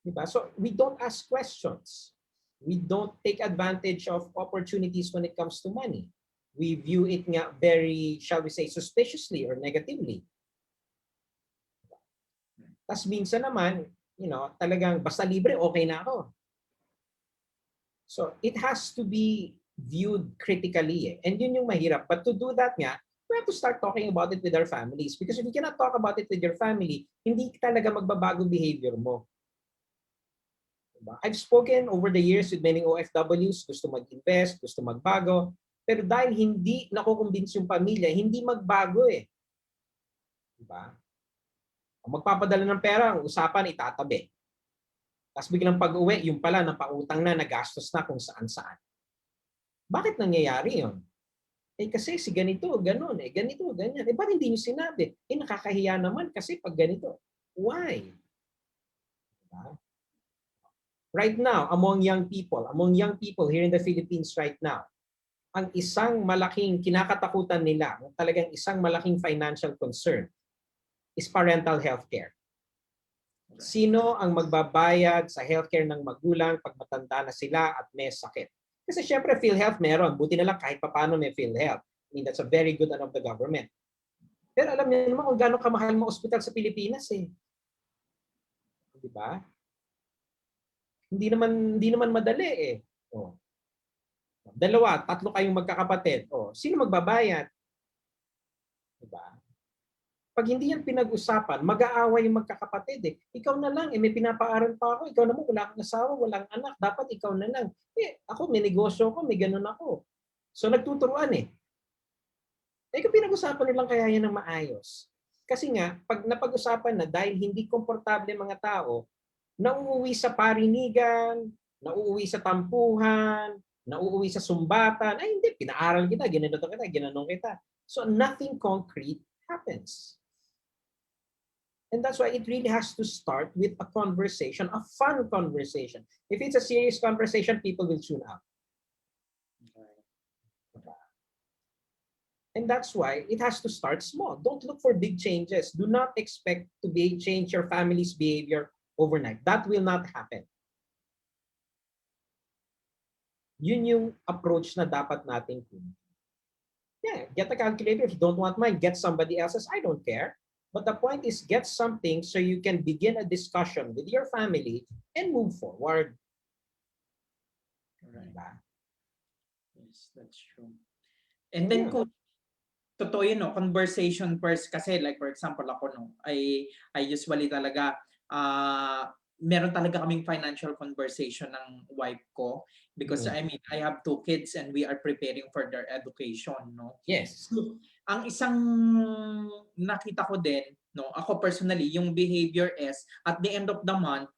Diba? So we don't ask questions. We don't take advantage of opportunities when it comes to money. We view it nga very, shall we say, suspiciously or negatively. Tapos minsan naman, talagang basta libre, okay na ako. So it has to be viewed critically. And yun yung mahirap. But to do that nga, we have to start talking about it with our families. Because if you cannot talk about it with your family, hindi talaga magbabago behavior mo. Diba? I've spoken over the years with many OFWs, gusto mag-invest, gusto magbago. Pero dahil hindi nakukumbins yung pamilya, hindi magbago eh. Diba? Magpapadala ng pera, ang usapan itatabi. Tapos biglang pag-uwi, yung pala, napautang na, nagastos na kung saan-saan. Bakit nangyayari yun? Eh kasi si ganito, ganon, ganito, ganyan. Eh ba't hindi nyo sinabi? Eh nakakahiya naman kasi pag ganito. Why? Diba? Right now, among young people here in the Philippines right now, ang isang malaking kinakatakutan nila, talagang isang malaking financial concern, is parental healthcare. Sino ang magbabayad sa healthcare ng magulang pag matanda na sila at may sakit? Kasi syempre PhilHealth meron. Buti na lang kahit paano may PhilHealth. I mean, that's a very good one of the government. Pero alam niyo naman kung gaano kamahal mga ospital sa Pilipinas eh. Di ba? Hindi naman madali eh. Oh. Dalawa, tatlo kayong magkakapatid. Oh, sino magbabayad? Di ba? Pag hindi yan pinag-usapan, mag-aaway yung magkakapatid eh. Ikaw na lang, may pinapaaral pa ako. Ikaw naman, wala kang asawa, walang anak. Dapat ikaw na lang. Eh, ako, may negosyo ko, may ganun ako. So, nagtuturuan eh. Kung pinag-usapan nilang kaya yan ng maayos. Kasi nga, pag napag-usapan na dahil hindi komportable mga tao, nauuwi sa parinigan, nauuwi sa tampuhan, nauuwi sa sumbatan, ay hindi, pinaaral kita, ginanong kita. So, nothing concrete happens. And that's why it really has to start with a conversation, a fun conversation. If it's a serious conversation, people will tune out. And that's why it has to start small. Don't look for big changes. Do not expect to change your family's behavior overnight. That will not happen. Yun yung approach na dapat natin kunin. Yeah, get a calculator. If you don't want mine, get somebody else's. I don't care. But the point is, get something so you can begin a discussion with your family and move forward. Right. Diba? Yes, that's true. And then, Yeah. totoo yun, no? Conversation first. Kasi like, for example, ako, no, I usually talaga, meron talaga kaming financial conversation ng wife ko. Because, I mean, I have 2 kids and we are preparing for their education, no? Yes. So, ang isang nakita ko din, no, ako personally, yung behavior is, at the end of the month,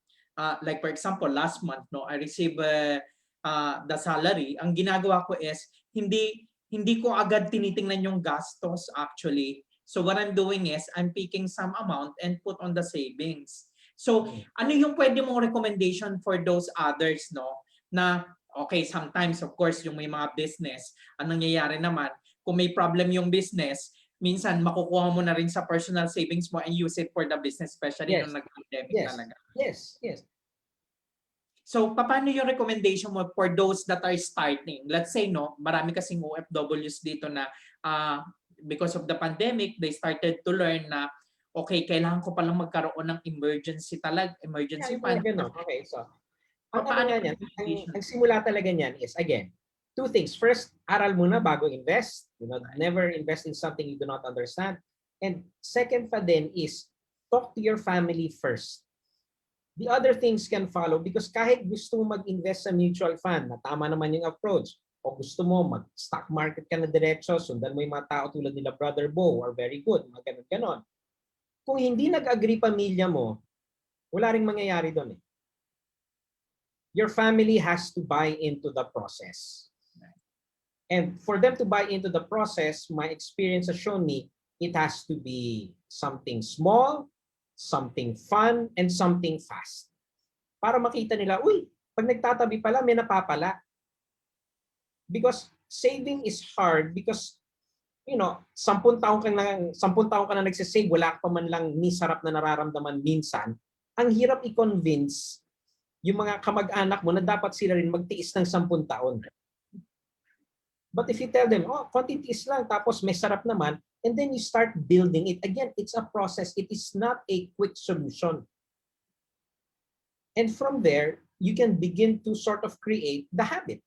like for example, last month, no, I received the salary. Ang ginagawa ko is, hindi ko agad tinitingnan yung gastos actually. So what I'm doing is, I'm picking some amount and put on the savings. So, ano yung pwede mong recommendation for those others, no? Na, okay, sometimes, of course, yung may mga business, ang nangyayari naman, kung may problem yung business, minsan makukuha mo na rin sa personal savings mo and use it for the business, especially nung nag-pandemic talaga. Yes. So, paano yung recommendation mo for those that are starting? Let's say, no, marami kasing OFWs dito na because of the pandemic, they started to learn na, okay, kailangan ko palang magkaroon ng emergency fund. Okay, so, ang simula talaga niyan is, again, 2 things. First, aral muna bago invest. Never invest in something you do not understand. And second pa din is, talk to your family first. The other things can follow because kahit gusto mo mag-invest sa mutual fund, na tama naman yung approach, o gusto mo mag-stock market ka na diretso, sundan mo yung mga tao tulad nila Brother Bo, are very good, mga ganon. Kung hindi nag-agree pamilya mo, wala ring mangyayari doon eh. Your family has to buy into the process. And for them to buy into the process, my experience has shown me, it has to be something small, something fun, and something fast. para makita nila, uy, pag nagtatabi pala, may napapala. Because saving is hard because, 10 taon ka na nagsisave, wala ka pa man lang ni sarap na nararamdaman minsan, ang hirap i-convince yung mga kamag-anak mo na dapat sila rin magtiis ng 10 taon. But if you tell them, oh, konti tiis lang, tapos may sarap naman, and then you start building it. Again, it's a process. It is not a quick solution. And from there, you can begin to sort of create the habit.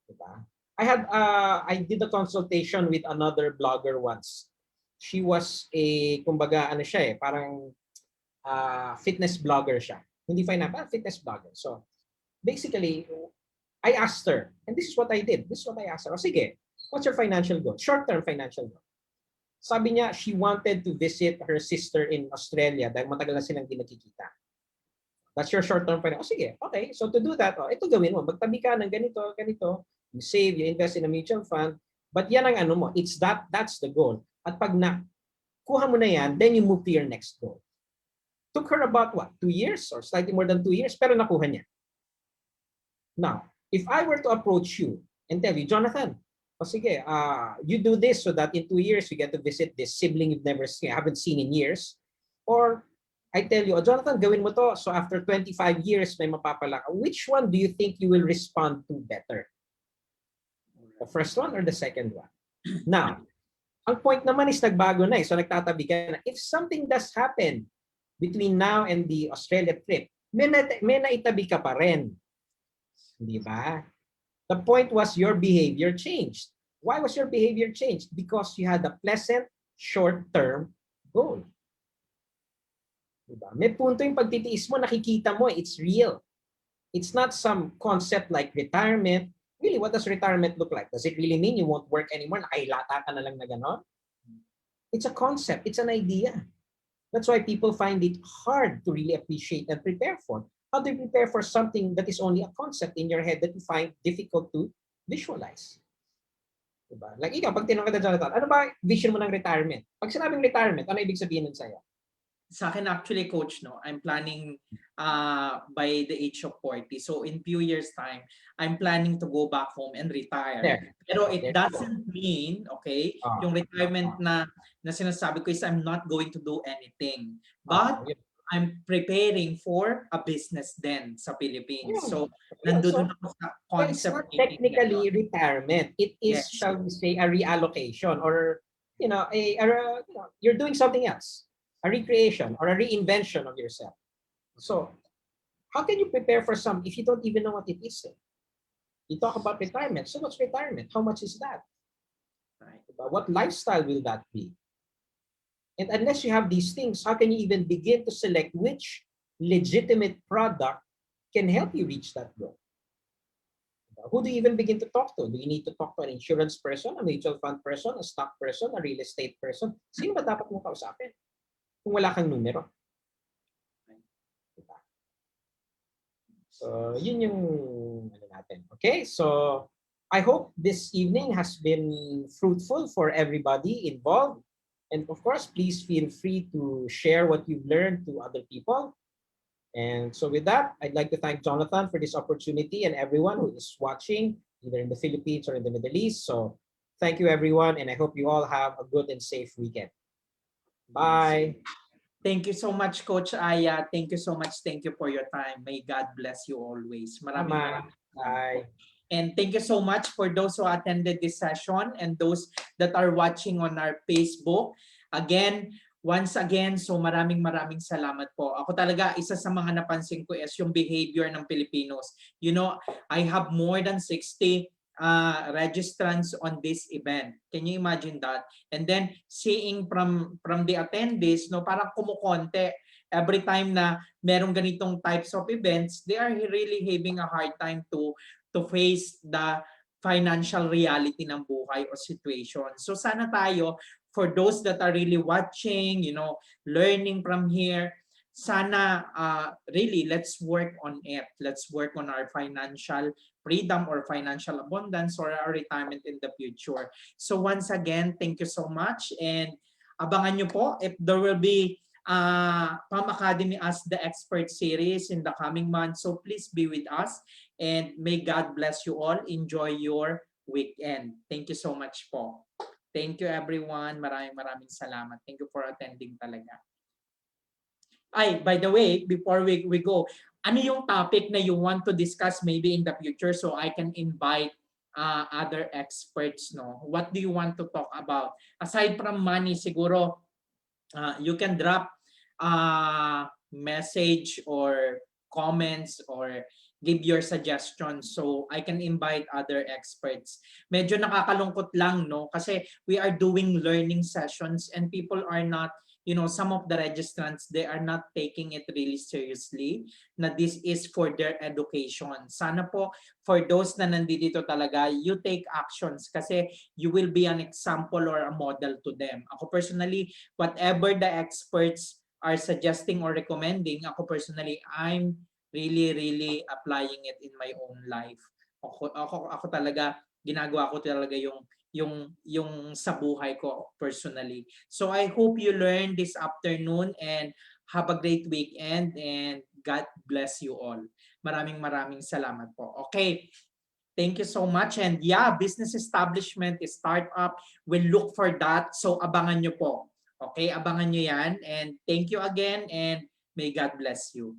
Diba? I did a consultation with another blogger once. She was kumbaga, parang fitness blogger siya. Hindi fitness blogger. So, basically, I asked her, and this is what I did. This is what I asked her. O sige, what's your financial goal? Short-term financial goal. Sabi niya, she wanted to visit her sister in Australia dahil matagal na silang hindi nakikita. That's your short-term financial. O sige, okay. So to do that, ito gawin mo. Magtabi ka ng ganito, ganito. You save, you invest in a mutual fund. But yan ang mo. That's the goal. At pag kuha mo na yan, then you move to your next goal. Took her about 2 years or slightly more than 2 years, pero nakuha niya. Now, if I were to approach you and tell you, Jonathan, sige, you do this so that in 2 years you get to visit this sibling you've never seen, haven't seen in years. Or I tell you, Jonathan, gawin mo to, so after 25 years may mapapala ka. Which one do you think you will respond to better? The first one or the second one? Now, ang point naman is nagbago na so nagtatabi ka na. If something does happen between now and the Australia trip, may naitabi ka pa rin. Di ba? The point was your behavior changed. Why was your behavior changed? Because you had a pleasant, short-term goal. Diba? May punto yung pagtitiis mo, nakikita mo, it's real. It's not some concept like retirement. Really, what does retirement look like? Does it really mean you won't work anymore? Nakailata ka na lang na gano'n? It's a concept. It's an idea. That's why people find it hard to really appreciate and prepare for. How do you prepare for something that is only a concept in your head that you find difficult to visualize? Diba? Like ikaw, pag tinanong ka na Jonathan, ano ba vision mo ng retirement? Pag sinabing retirement, ano ibig sabihin nun sa'yo? Sa akin actually, coach, I'm planning by the age of 40. So in few years time, I'm planning to go back home and retire. There. Pero it doesn't mean, okay, yung retirement na sinasabi ko is I'm not going to do anything. But I'm preparing for a business then sa Philippines. So nandun ako sa concept. It's not technically retirement. It is, shall we say, a reallocation or you're doing something else. A recreation or a reinvention of yourself. So, how can you prepare for some if you don't even know what it is? You talk about retirement. So, what's retirement? How much is that? Right. What lifestyle will that be? And unless you have these things, how can you even begin to select which legitimate product can help you reach that goal? Who do you even begin to talk to? Do you need to talk to an insurance person, a mutual fund person, a stock person, a real estate person? Sino ba dapat mo kausapin? Kung wala kang numero. Diba? So, yun yung natin. Okay, so I hope this evening has been fruitful for everybody involved. And of course, please feel free to share what you've learned to other people. And so with that, I'd like to thank Jonathan for this opportunity and everyone who is watching, either in the Philippines or in the Middle East. So thank you, everyone, and I hope you all have a good and safe weekend. Bye. Thank you so much, Coach Aya. Thank you so much. Thank you for your time. May God bless you always. Maraming. Bye. And thank you so much for those who attended this session and those that are watching on our Facebook. Again, once again, so maraming salamat po. Ako talaga, isa sa mga napansin ko is yung behavior ng Filipinos. You know, I have more than 60 registrants on this event. Can you imagine that? And then seeing from the attendees, parang kumukonte every time na merong ganitong types of events, they are really having a hard time to face the financial reality ng buhay or situation. So sana tayo, for those that are really watching, learning from here, sana really let's work on it. Let's work on our financial freedom or financial abundance or our retirement in the future. So once again, thank you so much and abangan nyo po if there will be PAM Academy as the Expert series in the coming months. So please be with us and may God bless you all. Enjoy your weekend. Thank you so much po. Thank you everyone. Maraming salamat. Thank you for attending talaga. Ay, by the way, before we go, ano yung topic na you want to discuss maybe in the future so I can invite other experts, no? What do you want to talk about? Aside from money, siguro you can drop message or comments or give your suggestions so I can invite other experts. Medyo nakakalungkot lang, no? Kasi we are doing learning sessions and people are not, you know, some of the registrants, they are not taking it really seriously na this is for their education. Sana po, for those na nandito talaga, you take actions kasi you will be an example or a model to them. Ako personally, whatever the experts are suggesting or recommending, ako personally, I'm really applying it in my own life. Ako talaga, ginagawa ko talaga yung sa buhay ko personally. So I hope you learn this afternoon and have a great weekend and God bless you all. Maraming salamat po. Okay. Thank you so much. And yeah, business establishment, startup, will look for that. So abangan nyo po. Okay, abangan nyo yan. And thank you again and may God bless you.